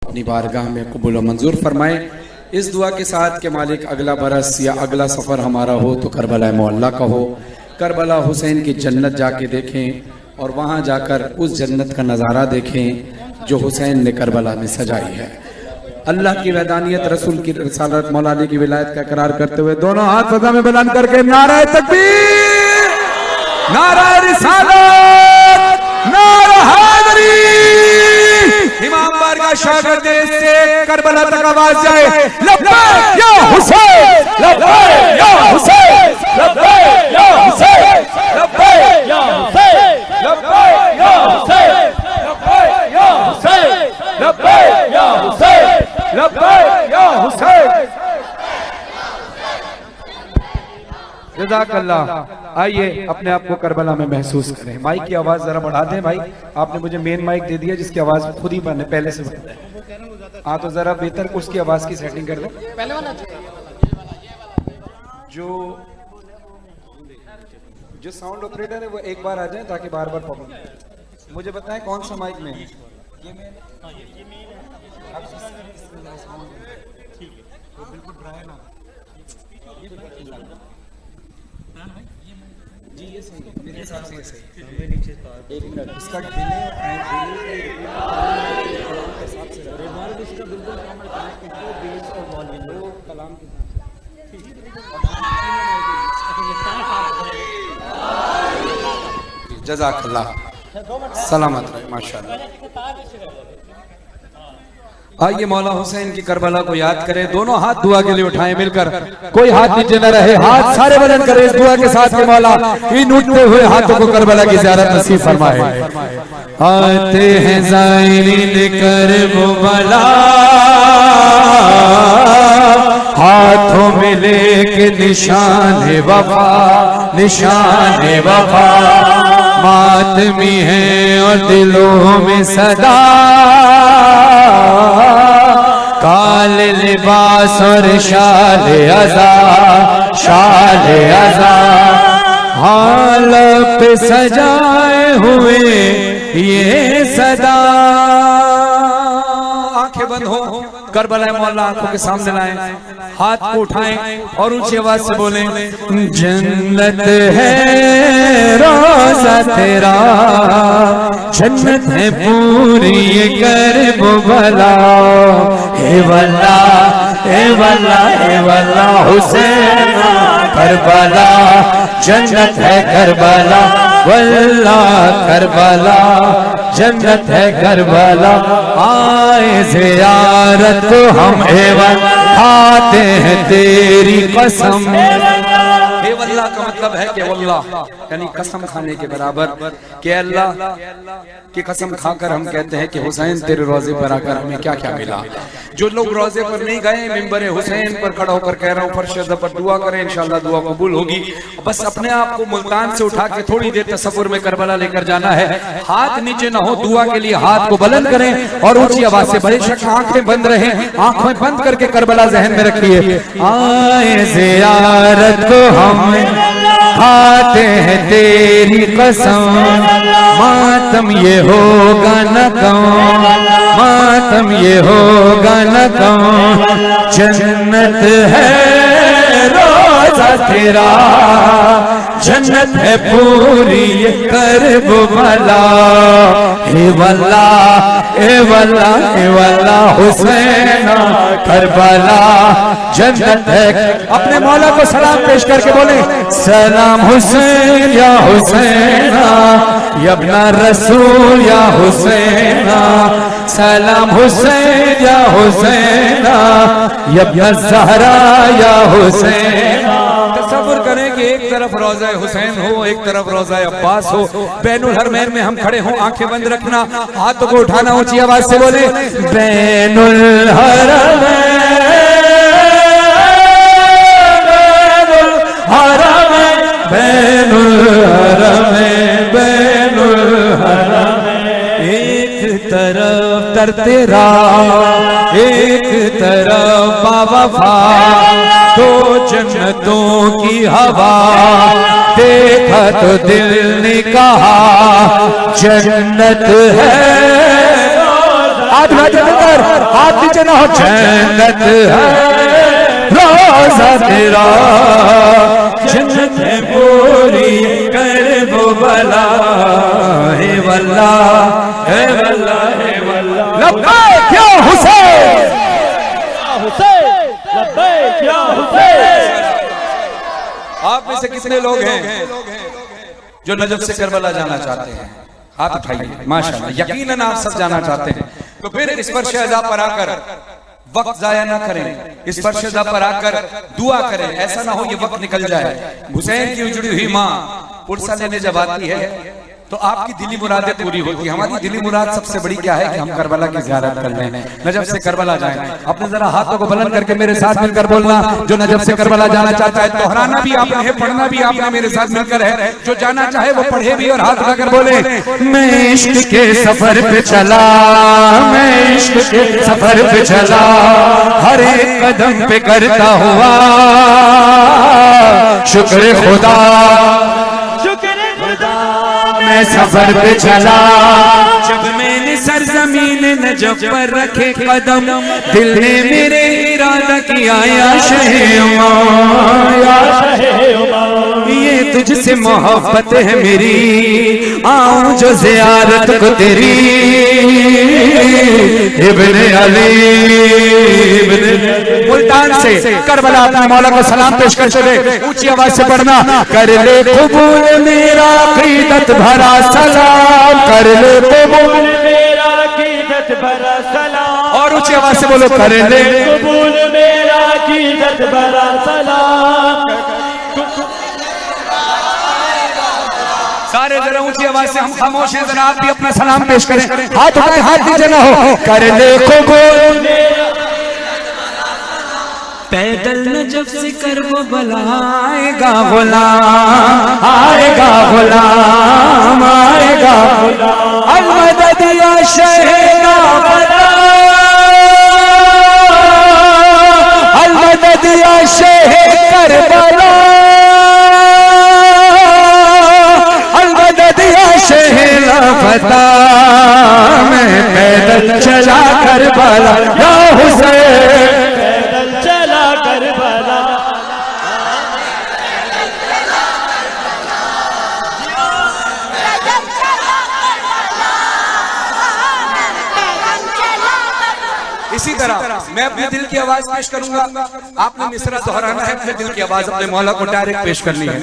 अपनी बारगाह में कबूल व मंजूर फरमाए। इस दुआ के साथ कि मालिक अगला बरस या अगला सफ़र हमारा हो तो करबला मौला का हो, करबला हुसैन की जन्नत जाके देखें और वहाँ जाकर उस जन्नत का नज़ारा देखें जो हुसैन ने करबला में सजाई है। अल्लाह की वहदानियत, रसूल की रिसालत, मौला अली की विलायत का करार करते हुए दोनों हाथ फज़ा में बुलंद करके नारा तकबीर, नारा रिसालत, नारा हैदरी। इमाम बारगाह शागिर्द से करबला तक आवाज जाए, लब्बैक या हुसैन, लब्बैक या हुसैन, लब्बैक या हुसैन, लब्बैक या हुसैन, लब्बैक या हुसैन, लब्बैक या हुसैन, लब्बैक या हुसैन, लब्बैक या हुसैन। जज़ाकल्लाह। आइए अपने आप को करबला में महसूस करें। माइक की आवाज जरा बढ़ा दें भाई, आपने मुझे मेन माइक दे दिया जिसकी आवाज खुद ही बने पहले से बने। हाँ तो जरा बेहतर उसकी आवाज की सेटिंग कर दें। पहले वाला जो साउंड ऑपरेटर है वो एक बार आ जाए ताकि बार बार प्रॉब्लम। मुझे बताएं कौन सा माइक में है? ये मेन ठीक है, तो बिल्कुल ड्राई ना जी, ये सही है मेरे हिसाब से, सही है। नीचे एक मिनट इसका डिले के साथ से रिवॉल्व इसका बिल्कुल बेस और वॉल्यूम वो कलाम के साथ ठीक। जज़ाकल्लाह, सलामत रहे, माशाअल्लाह। आइए मौला हुसैन की करबला को याद करें। दोनों हाथ दुआ के लिए उठाएं मिलकर, कोई हाथ नीचे न रहे, हाथ सारे बुलंद करें इस दुआ के साथ कि मौला इन उठते हुए हाथों को करबला की ज़ियारत नसीब फरमाए। आते हैं ज़ायरीन करबला, हाथों में लेके निशान वफा, निशान वफा, मातमी है और दिलों में सदा काले लिबास और शाले अज़ा, शाले अज़ा, हाल पे सजाए हुए ये सदा। आंखें बंद हो, करबला मौला आंखों के सामने लाएं, हाथ को उठाएं और ऊंची आवाज से बोलें, जन्नत है रोज़ा तेरा, जन्नत है पूरी ये करबला, हे वल्ला, हे वल्ला, हे वल्ला हुसैन करबला, जन्नत है करबला, वल्ला करबला, जन्नत है करबला। आए ज़ियारत तो हम एवं खाते हैं तेरी कसम। वल्लाह का मतलब है कि वल्लाह यानी कसम खाने के बराबर, कि अल्लाह की कसम खाकर हम कहते हैं कि हुसैन तेरे रोजे पर आकर हमें क्या क्या मिला। जो लोग रोजे पर नहीं गए, मिंबर हुसैन पर खड़ा होकर कह रहा हूँ फर्श पर दुआ करें, इंशाअल्लाह दुआ कबूल होगी। बस अपने आप को मुल्तान से उठा के थोड़ी देर तसव्वुर में करबला लेकर जाना है। हाथ नीचे ना हो, दुआ के लिए हाथ को बुलंद करें और ऊंची आवाज से, बड़े शक आंखें बंद रहे, आंखें बंद करके करबला जहन में रखिए। आए ज़ियारत को हम खाते हैं तेरी कसम, मातम ये होगा न कम, मातम ये होगा न कम, जन्नत है रोज़ा तेरा, जन्नत है पूरी ये करबला, हे वल्ला, हे वल्ला, हे वल्ला हुसैन करबला, जन्नत है। अपने मौला को सलाम पेश करके बोले, सलाम हुसैन या हुसैन, यब्ना रसूल या हुसैन, सलाम हुसैन या हुसैन, यब्ना ज़हरा या हुसैन। तसव्वुर करें कि एक तरफ रोज़ा हुसैन हो, एक तरफ रोज़ा अब्बास हो, बैनुल हरमैन में हम खड़े हों, आंखें बंद रखना, हाथों को उठाना, ऊंची आवाज से बोले, बैनुल हरमैन, बैनुल हरमैन, बैनुल हरमैन। एक तरफ दर तेरा, एक तरफ बावफा, दो जन्नतों की हवा, देखा तो दिल ने कहा जन्नत है। हाथ नीचे ना हो। जन्नत है रोजा तेरा, जन्नत है पूरी कर वो भला, हे वल्ला हे वल्ला हे वल्ला। लब्बैक या हुसैन, लब्बैक या हुसैन। आप में से कितने लोग हैं जो नजफ से करबला जाना चाहते हैं? हाथ उठाइए। माशाअल्लाह, यकीनन आप सब जाना चाहते हैं। तो फिर इस पर शहजा पर आकर वक्त जाया ना करें, इस पर शहजा पर आकर दुआ करें। ऐसा ना हो ये वक्त निकल जाए। हुसैन की उजड़ी हुई माँ पुरसा लेने जब आती है तो आपकी दिली मुरादें पूरी होती है। हमारी दिली मुराद सबसे बड़ी क्या है कि हम करबला की ज़ियारत कर लें, नजफ से करबला जाएं। अपने जरा हाथों को बुलंद करके मेरे साथ मिलकर बोलना, जो नजफ से करबला जाना चाहता है। दोहराना भी आपने है, पढ़ना भी आपने मेरे साथ मिलकर है। जो जाना चाहे वो पढ़े भी और हाथ उठाकर बोले, मैं इश्क के सफर पे चला, मैं इश्क के सफर पे चला, हर एक कदम पे करता हुआ शुक्र खुदा, मैं सफर पे चला। जब मैंने सरजमीन नजफ पर रखे कदम, दिल ने मेरे इरादा किया या शहे उमा, ये तुझसे मोहब्बत है मेरी, आऊं जो ज़ियारत को तेरी। इब्ने अली मुल्तान से करबला अपने मौला को सलाम पेश कर चले। ऊंची आवाज से पढ़ना, कर ले कबूल मेरा क़ीदत भरा सलाम, कर ले कबूल मेरा क़ीदत भरा सलाम। और ऊंची आवाज से बोलो, कर ले कबूल मेरा क़ीदत भरा सलाम। सारे जरा ऊंची आवाज से, हम खामोश हैं, जरा आप भी अपना सलाम पेश करें। हाथ उठाए, हाथ नीचे ना हो। कर ले कबूल पैदल नजफ से करबो भला, आएगा गुलाम, आएगा गुलाम, आएगा गुलाम। अलमदद या शहना बला, अलमदद या शह करबला, अलमदद या शहना फता। मैं पैदल चला करबला या हुसैन, इसी तरह मैं अपने दिल की आवाज पेश करूंगा। आपने मिसरा दोहराना है, अपने दिल की आवाज अपने मौला को डायरेक्ट पेश करनी है।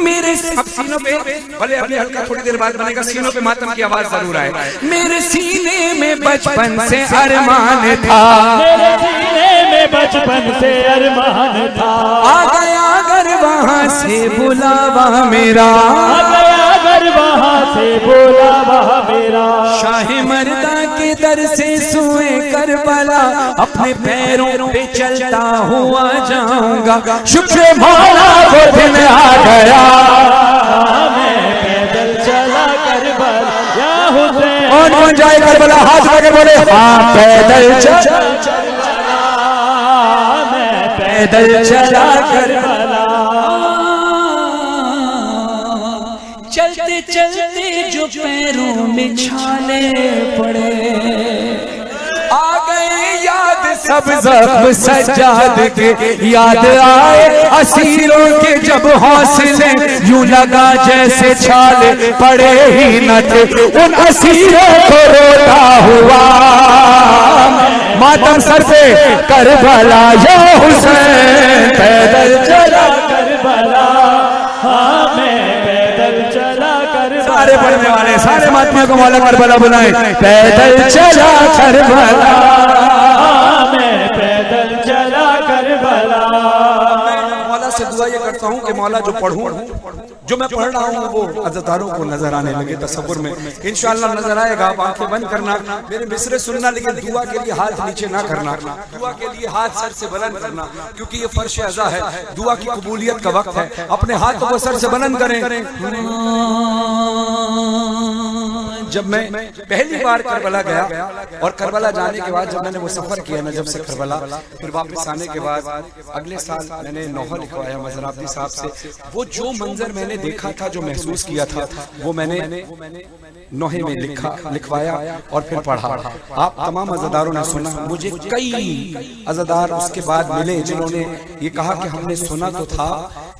मेरे अब सीनों पे, भले अभी हल्का थोड़ी देर बाद बनेगा, सीनों पे मातम की आवाज जरूर आए। मेरे सीने में बचपन से अरमान था, मेरे सीने में बचपन से अरमान था, आ गया अगर वहां से बुलावा मेरा, आ गया अगर वहां से बुलावा मेरा। शाही मर्दा के दर से सुए करबला, अपने पैरों पे चलता हुआ जाऊंगा। शुक्र मौला को दिन आ गया, मैं पैदल चला करबला या हुसैन। और कौन जाए करबला? हाथ लगे बोले, हाँ पैदल चला, मैं पैदल चला करबला। चलते चलते जो पैरों में छाले पड़े, आ गए याद सब जख्म सज्जाद के, याद आए असीरों के जब हौसले, यूं लगा जैसे छाले पड़े ही न थे, उन असीरों को रोता हुआ मातम सर पे करबला या हुसैन। पैदल चला करबला, हाँ मैं पैदल चला करबला। सारे पढ़ने वाले, सारे मातमियों को मौला करबला बुलाए। पैदल चला करबला, मैं पैदल चला करबला। मौला से दुआ ये करता हूँ कि मौला जो पढ़ूं, जो मैं पढ़ रहा हूँ वो अज़ादारों को नजर आने लगे तसव्वुर में। इंशाअल्लाह नजर आएगा। आप आंखें बंद करना, मेरे मिसरे सुनना, लेकिन दुआ के लिए हाथ नीचे ना करना, दुआ के लिए हाथ सर से बुलंद करना, क्योंकि ये फर्श अज़ा है, दुआ की कबूलियत का वक्त है। अपने हाथों को सर से बुलंद करें। जब मैं पहली बार करबला गया और करबला जाने के बाद जब मैंने वो सफर किया ना, जब से करबला, फिर वापस आने के बाद अगले साल मैंने नोहा लिखवाया मजराबी साहब से। वो जो मंजर मैंने देखा था, जो महसूस किया था, वो मैंने नोहे में लिखवाया और फिर पढ़ा। आप तमाम अज़ादारों ने सुना। मुझे कई अज़ादार उसके बाद मिले जिन्होंने ये कहा कि हमने सुना तो था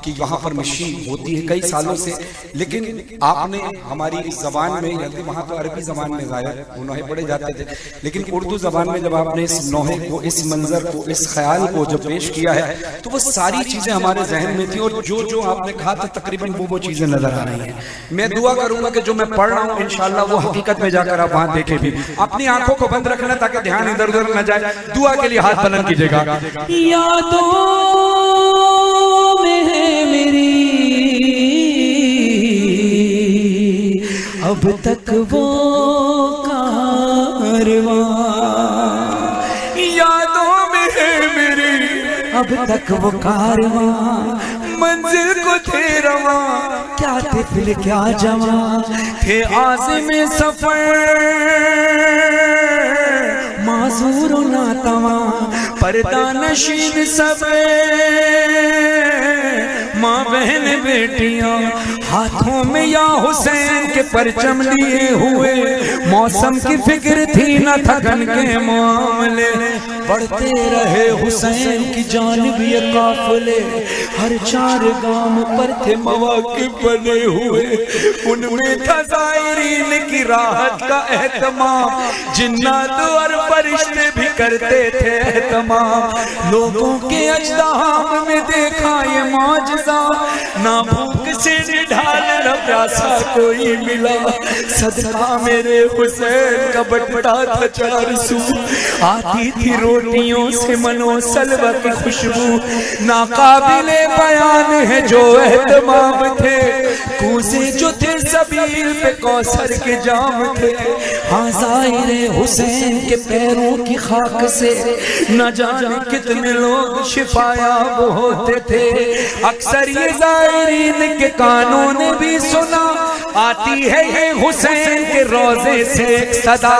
कि वहाँ पर मशी होती है कई सालों से, लेकिन आपने हमारी इस जबान में, यानी वहाँ तो अरबी जबान में ज़ाहिर वो नोहे पढ़े जाते थे, लेकिन उर्दू जबान में जब आपने इस नोहे को, इस मंजर को, इस ख्याल को जब पेश किया है, तो वो सारी चीजें हमारे जहन में थी और जो जो आपने कहा था तकरीबन वो चीजें नजर आ रही हैं। मैं दुआ करूंगा कि जो मैं पढ़ रहा हूँ इंशाअल्लाह वो हकीकत में जाकर आप वहां देखें भी। अपनी आंखों को बंद रखना ताकि ध्यान इधर उधर न जाए। दुआ के लिए हाथ बुलंद कीजिएगा। यादों में है मेरी अब तक वो कारवां, यादों में है मेरी अब तक वो कारवां, मंजिल को थे रवा, क्या तिफिल क्या जवां, थे आज़िम सफर, माजूर नातवा, पर्दा नशीन सब, माँ बहन बेटियां, हाथों में या हुसैन के परचम लिए हुए, मौसम की फिक्र थी न थकन के मामले, बढ़ते रहे हुसैन की जानिब ये काफिले, हर चार गाम पर थे मवाक़िब बने हुए, उनमें था ज़ायरीन की राहत का एहतमाम, जिन्नात और फरिश्ते भी करते थे एहतमाम, लोगों के अजदाम में देखा ये मौजज़ा, ना भूख से निढाल न प्यासा कोई मिला, सदका मेरे हुसैन का बटता था चार सू, आती थी रोटियों से मनो सलवा की खुशबू, नाकाबिले बयान है जो एहतमाम थे, कूजे जो थे सबील पे कौसर के जाम थे, हाँ ज़ाहिरे हुसैन के पैरों की खाक से न जाने कितने लोग शिफायाब होते थे, अक्सर ये ज़ायरीन के कानों ने भी सुना, आती है ये हुसैन के रोजे से एक सदा,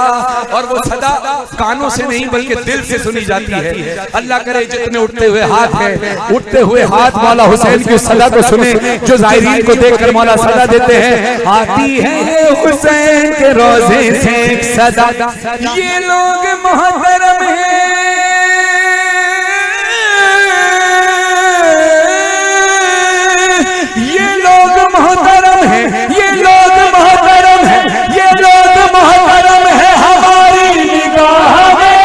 और वो सदा कानों से नहीं बल्कि दिल से सुनी जाती है। अल्लाह करे जितने उठते हुए हाथ है, उठते हुए हाथ मौला हुसैन की सदा को सुने, जो ज़ायरीन को देखकर मौला सदा देते हैं, आती है ये हुसैन के रोजे से एक सदा, ये लोग मुहतरम हैं, ये लोग मुहतरम हैं, ये लोग मुहतरम हैं, ये लोग मुहतरम हैं हमारी निगाह में,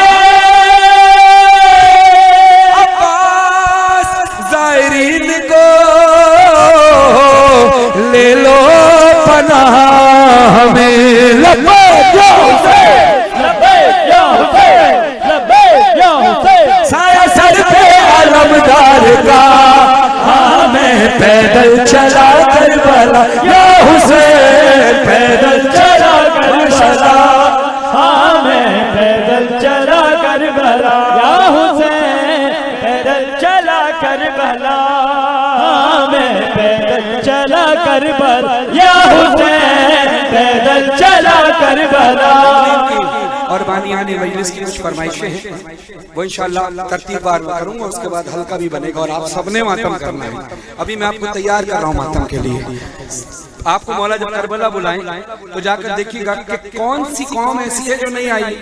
अब्बास ज़ायरीन को ले लो पनाह में, लब्बैक या हुसैन, लब्बैक या हुसैन, लब्बैक या हुसैन, साया सर पे अलमदार का, हाँ मैं पैदल चला करबला या हुसैन, पैदल चला करबला, हाँ मैं पैदल चला करबला या हुसैन, पैदल चला करबला, हाँ मैं पैदल चला करबला या हुसैन, पैदल चला करबला। और बानियाने मजलिस की कुछ फरमाइशें हैं, वो इंशाअल्लाह तरतीबवार करूंगा, उसके बाद हल्का भी बनेगा और आप सबने मातम करना है। अभी मैं आपको तैयार कर रहा हूँ मातम के लिए। आपको मौला जब करबला बुलाएं तो जाकर देखिएगा कि कौन सी कौम ऐसी है जो नहीं आई,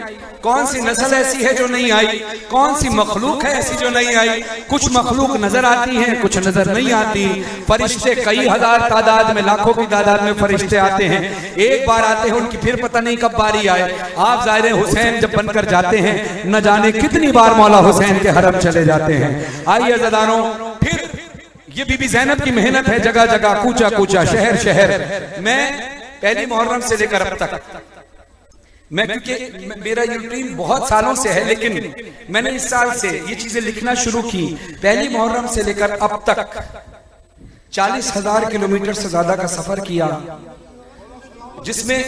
कौन सी नस्ल ऐसी है जो नहीं आई, कौन सी मखलूक है ऐसी जो नहीं आई। कुछ मखलूक नजर आती हैं, कुछ नजर नहीं आती। फरिश्ते कई हजार तादाद में, लाखों की तादाद में फरिश्ते आते हैं, एक बार आते हैं, उनकी फिर पता नहीं कब बारी आए। आप ज़ाहिर हुसैन जब बनकर जाते हैं, न जाने कितनी बार मौला हुसैन के हरम चले जाते हैं। आइए अज़ादारों, फिर ये बीबी ज़ैनब की मेहनत है, जगह जगह, कूचा कूचा, शहर शहर। मैं पहली मुहर्रम से लेकर अब तक, मैं क्योंकि मेरा ये रूटीन बहुत सालों से है, लेकिन मैंने इस साल से ये चीजें लिखना शुरू की। पहली मुहर्रम से लेकर अब तक 40,000 किलोमीटर से ज्यादा का सफर किया, जिसमें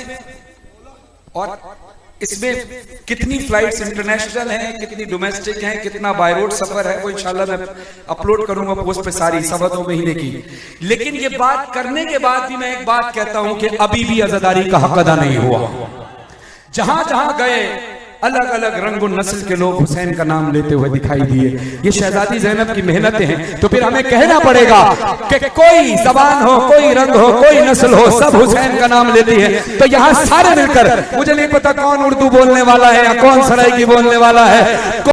और इसमें कितनी फ्लाइट्स इंटरनेशनल हैं, कितनी डोमेस्टिक हैं, कितना बाय रोड सफर है, वो इंशाल्लाह मैं अपलोड करूंगा पोस्ट पे सारी 2 महीने की। लेकिन ये बात करने के बाद भी मैं एक बात कहता हूं कि अभी भी अज़ादारी का हक अदा नहीं हुआ। जहां जहां गए अलग अलग रंग और नस्ल के लोग हुसैन का नाम लेते हुए दिखाई दिए। ये शहजादी ज़ैनब की मेहनतें हैं। तो फिर हमें कहना पड़ेगा कि कोई जबान हो, कोई रंग हो, कोई नस्ल हो, सब हुसैन का नाम लेती है। तो यहाँ सारे मिलकर, मुझे नहीं पता कौन उर्दू बोलने वाला है या कौन सराइकी बोलने वाला है,